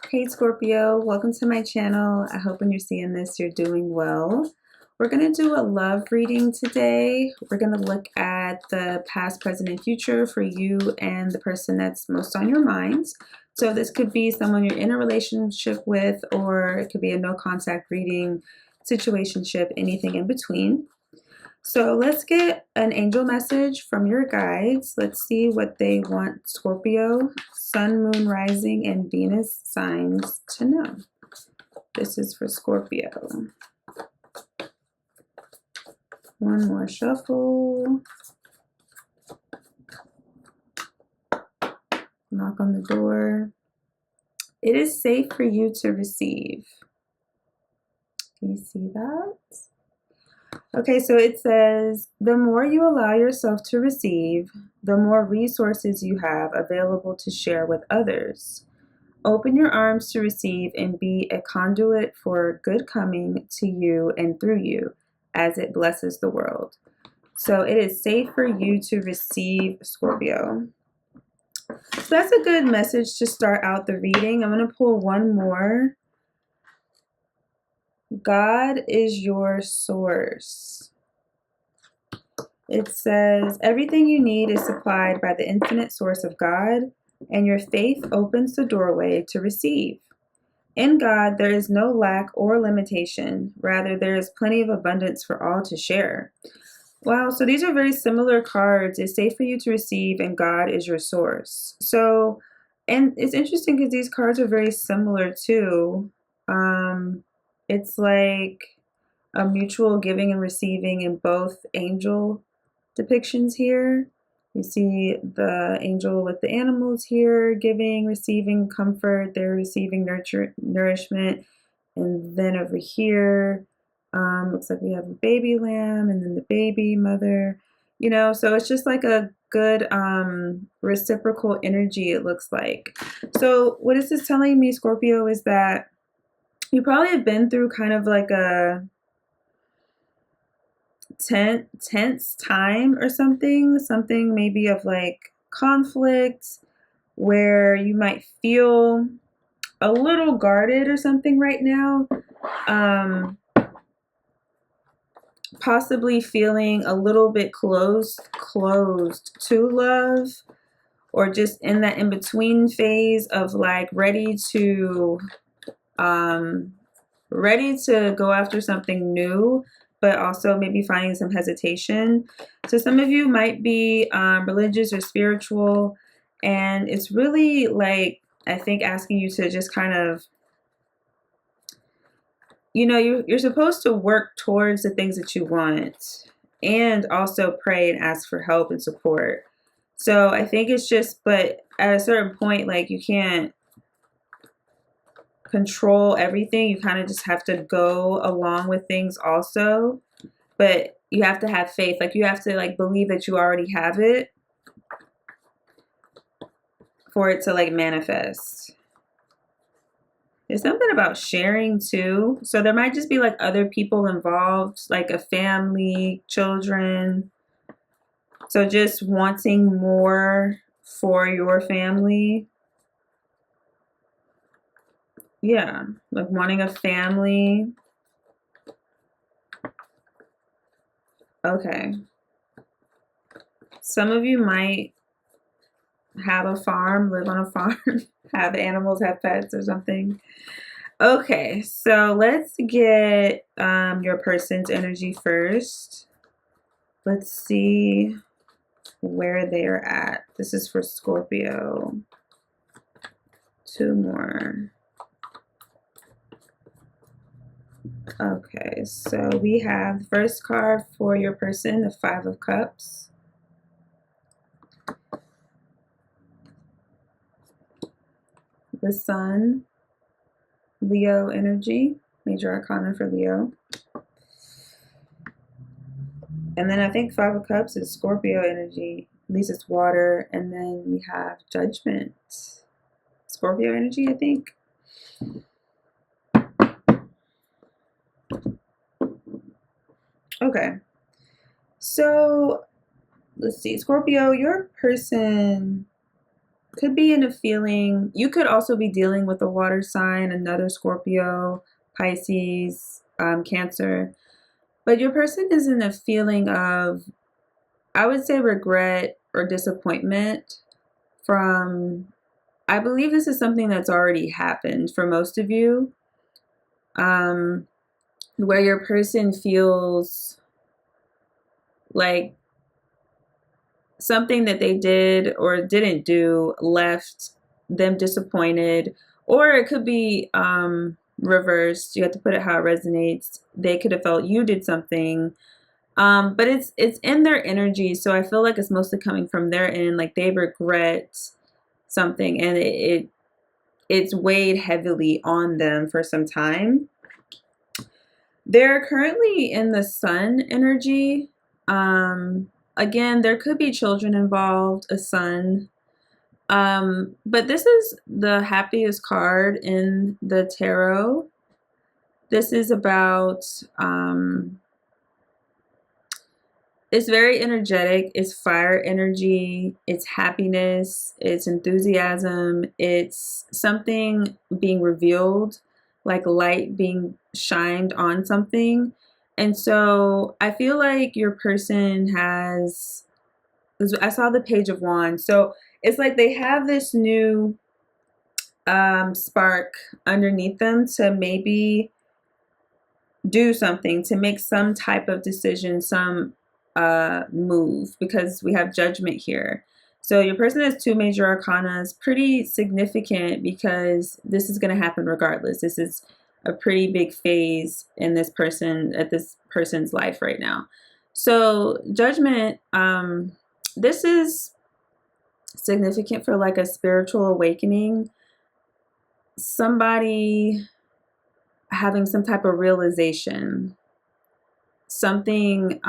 Hey Scorpio, welcome to my channel. I hope when you're seeing this, you're doing well. We're going to do a love reading today. We're going to look at the past, present, and future for you and the person that's most on your mind. So this could be someone you're in a relationship with, or it could be a no contact reading, situationship, anything in between. So let's get an angel message from your guides. Let's see what they want Scorpio, Sun, Moon, Rising, and Venus signs to know. This is for Scorpio. One more shuffle. Knock on the door. It is safe for you to receive. Can you see that? Okay, so it says, the more you allow yourself to receive, the more resources you have available to share with others. Open your arms to receive and be a conduit for good coming to you and through you as it blesses the world. So it is safe for you to receive, Scorpio. So that's a good message to start out the reading. I'm going to pull one more. God is your source. It says, everything you need is supplied by the infinite source of God, and your faith opens the doorway to receive. In God, there is no lack or limitation. Rather, there is plenty of abundance for all to share. Wow, so these are very similar cards. It's safe for you to receive, and God is your source. So, and it's interesting because these cards are very similar too. It's like a mutual giving and receiving in both angel depictions here. You see the angel with the animals here, giving, receiving comfort. They're receiving nourishment. And then over here, looks like we have a baby lamb and then the baby mother. You know, so it's just like a good reciprocal energy, it looks like. So what this is telling me, Scorpio, is that you probably have been through kind of like a tense time or something maybe of like conflict where you might feel a little guarded or something right now, possibly feeling a little bit closed to love, or just in that in-between phase of like ready to go after something new, but also maybe finding some hesitation. So some of you might be religious or spiritual, and it's really like, I think, asking you to just kind of, you know, you're supposed to work towards the things that you want and also pray and ask for help and support. So I think it's just, but at a certain point, like, you can't control everything. You kind of just have to go along with things also, but you have to have faith. Like, you have to like believe that you already have it for it to like manifest. There's something about sharing too. So there might just be like other people involved, like a family, children. So just wanting more for your family. Yeah, like wanting a family. Okay. Some of you might have a farm, live on a farm, have animals, have pets or something. Okay, so let's get your person's energy first. Let's see where they're at. This is for Scorpio. Two more. Okay, so we have the first card for your person, the Five of Cups. The Sun, Leo energy, major arcana for Leo. And then I think Five of Cups is Scorpio energy, at least it's water. And then we have Judgment, Scorpio energy, I think. Okay, so let's see, Scorpio, your person could be in a feeling. You could also be dealing with a water sign, another Scorpio, Pisces, Cancer. But your person is in a feeling of, I would say, regret or disappointment from, I believe this is something that's already happened for most of you, where your person feels like something that they did or didn't do left them disappointed, or it could be reversed. You have to put it how it resonates. They could have felt you did something, but it's in their energy, so I feel like it's mostly coming from their end, like they regret something, and it's weighed heavily on them for some time. They're currently in the sun energy. Again, there could be children involved, a son. But this is the happiest card in the tarot. This is about, it's very energetic. It's fire energy. It's happiness. It's enthusiasm. It's something being revealed, like light being shined on something. And so I feel like your person has, I saw the Page of Wands. So it's like they have this new spark underneath them to maybe do something, to make some type of decision, some move, because we have Judgment here. So your person has 2 major arcana. Pretty significant because this is going to happen regardless. This is a pretty big phase in this person, at this person's life right now. So Judgment, this is significant for like a spiritual awakening, somebody having some type of realization, something,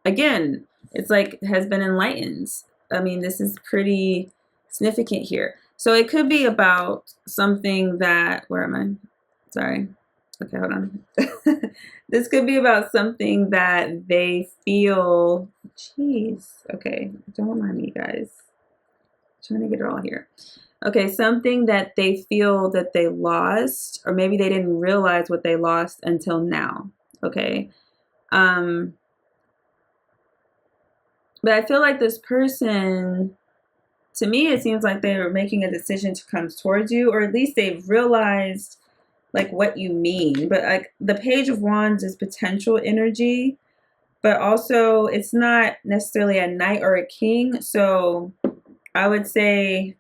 again, it's like has been enlightened. I mean, this is pretty significant here. So it could be about something that, where am I? Sorry. Okay, hold on. This could be about something that they feel, jeez, okay, don't mind me, guys. I'm trying to get it all here. Okay, something that they feel that they lost, or maybe they didn't realize what they lost until now. Okay. But I feel like this person, to me, it seems like they're making a decision to come towards you, or at least they've realized like what you mean. But like the Page of Wands is potential energy, but also it's not necessarily a knight or a king. So I would say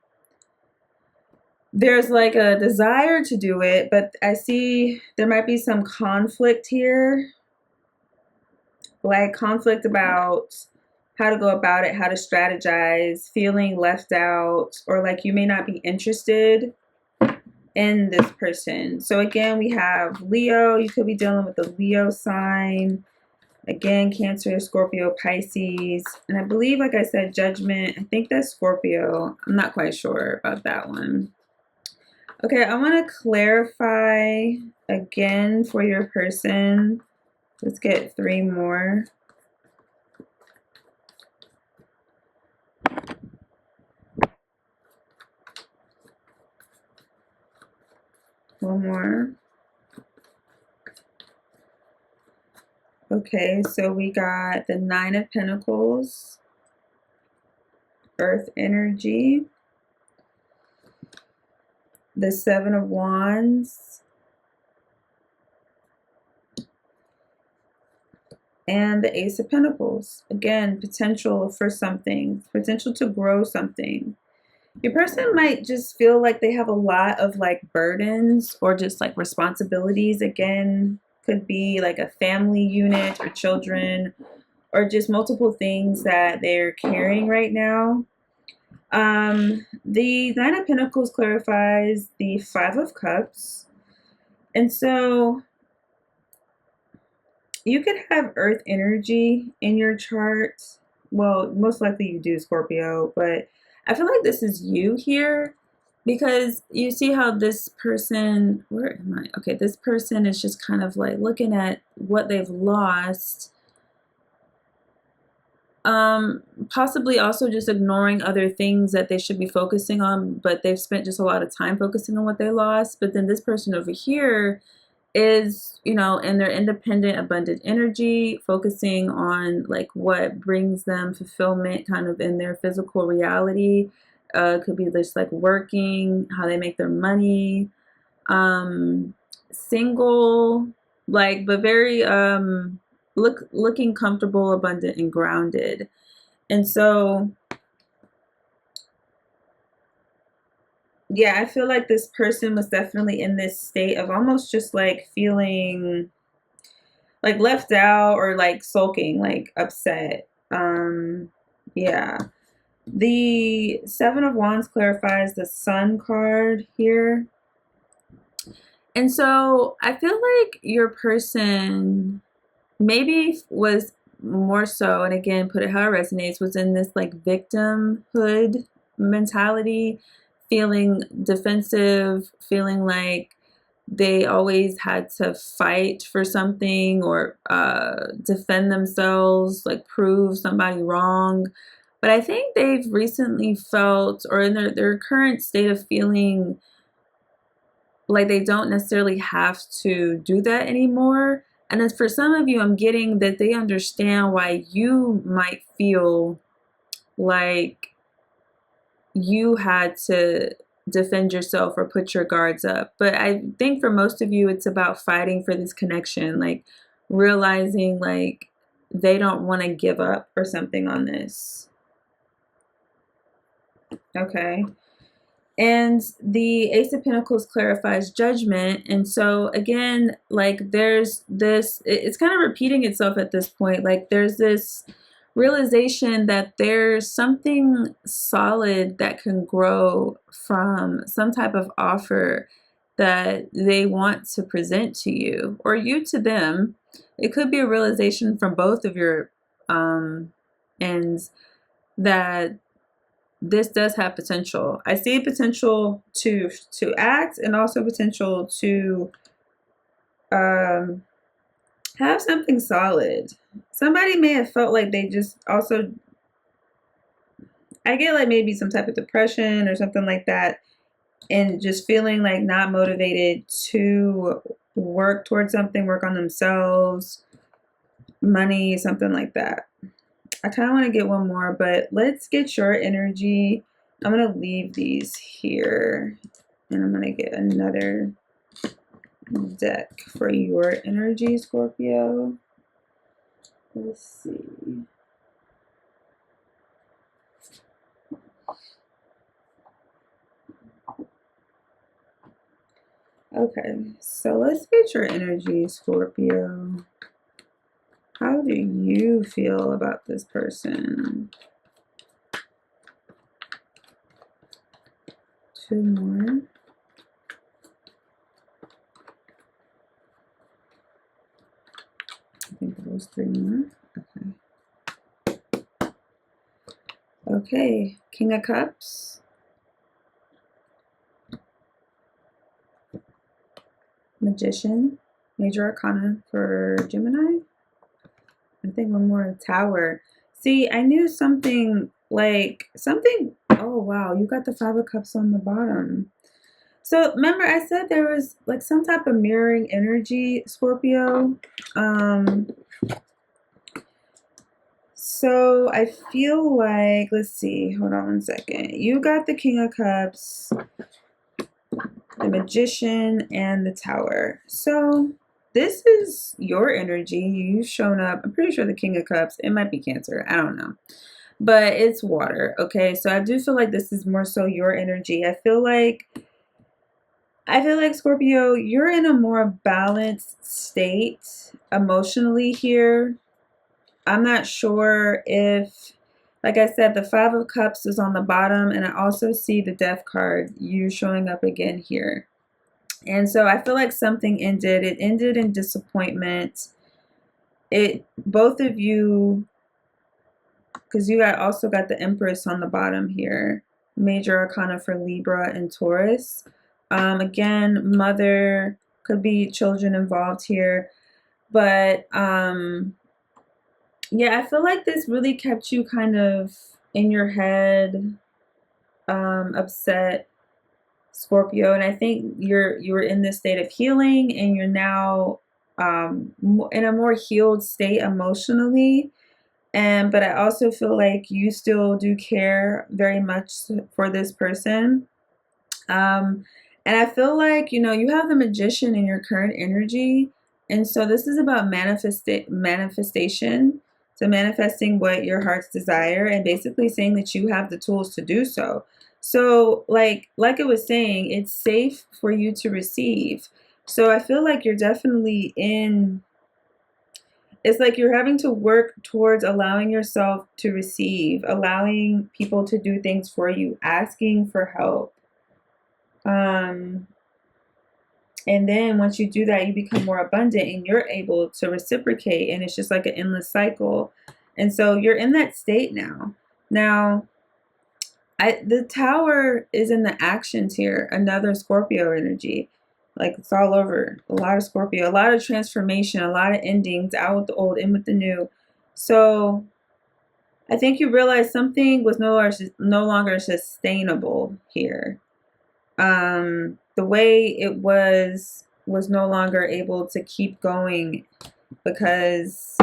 there's like a desire to do it, but I see there might be some conflict here, like conflict about how to go about it, how to strategize, feeling left out, or like you may not be interested in this person. So again, we have Leo. You could be dealing with the Leo sign. Again, Cancer, Scorpio, Pisces. And I believe, like I said, Judgment. I think that's Scorpio. I'm not quite sure about that one. Okay, I want to clarify again for your person. Let's get 3 more. One more. Okay, so we got the 9 of Pentacles, Earth energy, the 7 of Wands, and the Ace of Pentacles. Again, potential for something, potential to grow something. Your person might just feel like they have a lot of like burdens or just like responsibilities. Again, could be like a family unit or children or just multiple things that they're carrying right now. The 9 of Pentacles clarifies the 5 of Cups. And so you could have Earth energy in your chart. Well, most likely you do, Scorpio, but I feel like this is you here because you see how this person, where am I? Okay, this person is just kind of like looking at what they've lost. Possibly also just ignoring other things that they should be focusing on, but they've spent just a lot of time focusing on what they lost. But then this person over here is, you know, in their independent, abundant energy, focusing on like what brings them fulfillment kind of in their physical reality. Could be just like working, how they make their money, single, like, but very looking comfortable, abundant, and grounded. And so, yeah, I feel like this person was definitely in this state of almost just like feeling like left out or like sulking, like upset. Yeah. The Seven of Wands clarifies the Sun card here. And so I feel like your person maybe was more so, and again, put it how it resonates, was in this like victimhood mentality, feeling defensive, feeling like they always had to fight for something or defend themselves, like prove somebody wrong. But I think they've recently felt, or in their current state of feeling, like they don't necessarily have to do that anymore. And as for some of you, I'm getting that they understand why you might feel like you had to defend yourself or put your guards up. But I think for most of you, it's about fighting for this connection, like realizing like they don't want to give up or something on this. Okay. And the Ace of Pentacles clarifies judgment. And so again, like there's this, it's kind of repeating itself at this point. Like there's this realization that there's something solid that can grow from some type of offer that they want to present to you or you to them. It could be a realization from both of your ends that this does have potential. I see potential to act and also potential to have something solid. Somebody may have felt like they just also, I get like maybe some type of depression or something like that, and just feeling like not motivated to work towards something, work on themselves, money, something like that. I kind of want to get one more, but let's get your energy. I'm going to leave these here, and I'm going to get another deck for your energy, Scorpio. Let's see. Okay, so let's get your energy, Scorpio. How do you feel about this person? Two more. I think it was three more. Okay. Okay, King of Cups. Magician. Major Arcana for Gemini. I think one more, Tower. See, I knew something like something. Oh wow, you got the Five of Cups on the bottom. So remember, I said there was like some type of mirroring energy, Scorpio. So I feel like, let's see, hold on one second. You got the King of Cups, the Magician, and the Tower. So this is your energy. You've shown up. I'm pretty sure the King of Cups, it might be Cancer. I don't know. But it's water, okay? So I do feel like this is more so your energy. I feel like, Scorpio, you're in a more balanced state emotionally here. I'm not sure if, like I said, the Five of Cups is on the bottom, and I also see the Death card, you showing up again here. And so I feel like something ended. It ended in disappointment. Both of you, because you also got the Empress on the bottom here. Major Arcana for Libra and Taurus. Again, mother, could be children involved here. But Yeah, I feel like this really kept you kind of in your head, upset, Scorpio, and I think you were in this state of healing, and you're now in a more healed state emotionally. And but I also feel like you still do care very much for this person. Um, and I feel like, you have the magician in your current energy. And so this is about manifestation. So manifesting what your heart's desire and basically saying that you have the tools to do so. So like it was saying, it's safe for you to receive. So I feel like you're definitely in, it's like you're having to work towards allowing yourself to receive, allowing people to do things for you, asking for help. Um, and then once you do that, you become more abundant and you're able to reciprocate, and it's just like an endless cycle. And so you're in that state now. Now, the tower is in the actions here, another Scorpio energy. Like it's all over. A lot of Scorpio, a lot of transformation, a lot of endings, out with the old, in with the new. So I think you realize something was no longer sustainable here. The way it was no longer able to keep going because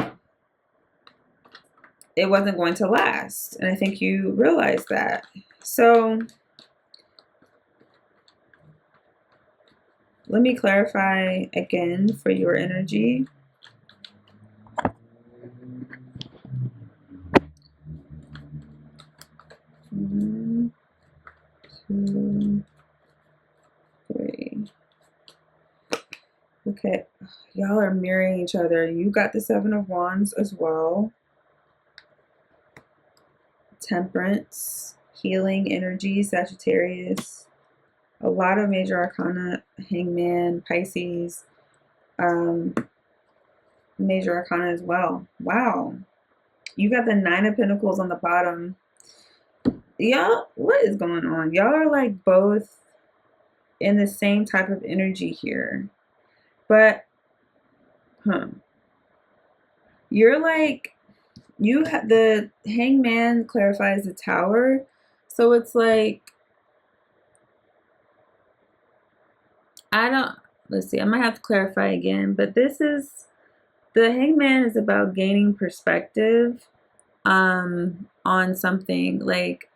it wasn't going to last. And I think you realize that. So let me clarify again for your energy. One, two, three. Okay, y'all are mirroring each other. You got the Seven of Wands as well. Temperance, healing energy, Sagittarius. A lot of major arcana, Hangman, Pisces, major arcana as well. Wow. You got the Nine of Pentacles on the bottom. Y'all, what is going on? Y'all are like both in the same type of energy here. But, you're like, the Hangman clarifies the Tower. So it's like, let's see, I might have to clarify again, but the Hangman is about gaining perspective on something, like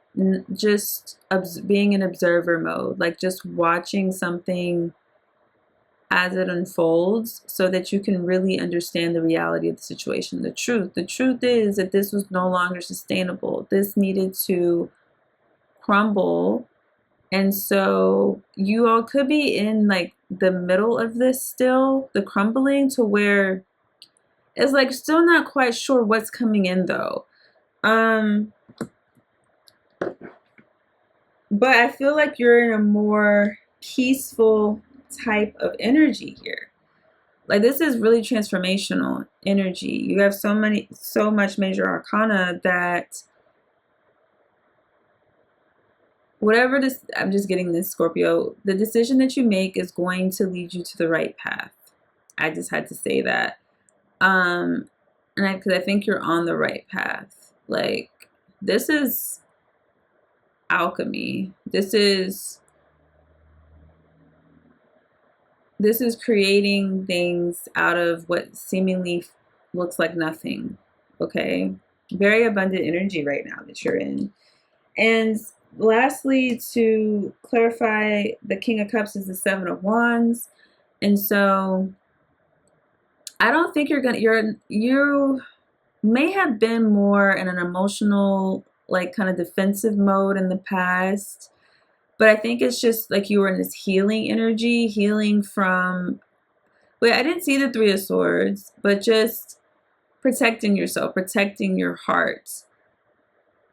just being in observer mode, like just watching something as it unfolds so that you can really understand the reality of the situation. The truth is that this was no longer sustainable. This needed to crumble. And so you all could be in like the middle of this still, the crumbling, to where it's like still not quite sure what's coming in though. But I feel like you're in a more peaceful type of energy here. Like this is really transformational energy. You have so much major arcana that whatever this, I'm just getting this, Scorpio, the decision that you make is going to lead you to the right path. I just had to say that. And because I think you're on the right path. Like this is alchemy. This is creating things out of what seemingly looks like nothing. Okay, very abundant energy right now that you're in. And lastly, to clarify, the King of Cups is the Seven of Wands. And so I don't think you may have been more in an emotional, like kind of defensive mode in the past. But I think it's just like you were in this healing energy, healing from, wait, I didn't see the Three of Swords, but just protecting yourself, protecting your heart.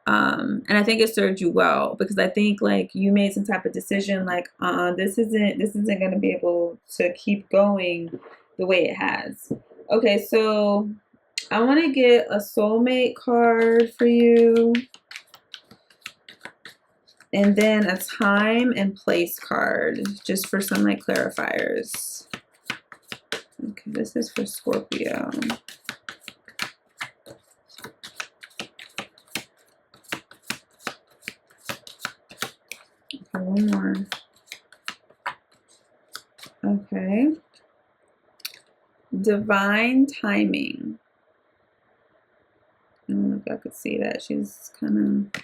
And I think it served you well, because I think like you made some type of decision like, this isn't going to be able to keep going the way it has. Okay, so I want to get a soulmate card for you. And then a time and place card, just for some like clarifiers. Okay, this is for Scorpio. one more. Okay. Divine timing. I don't know if y'all could see that. She's kind of,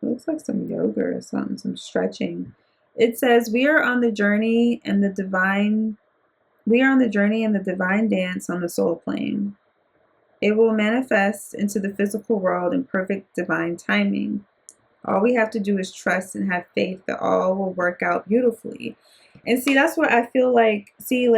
looks like some yoga or something, some stretching. It says, we are on the journey and the divine dance on the soul plane. It will manifest into the physical world in perfect divine timing. All we have to do is trust and have faith that all will work out beautifully. And see, that's what I feel like, see, like,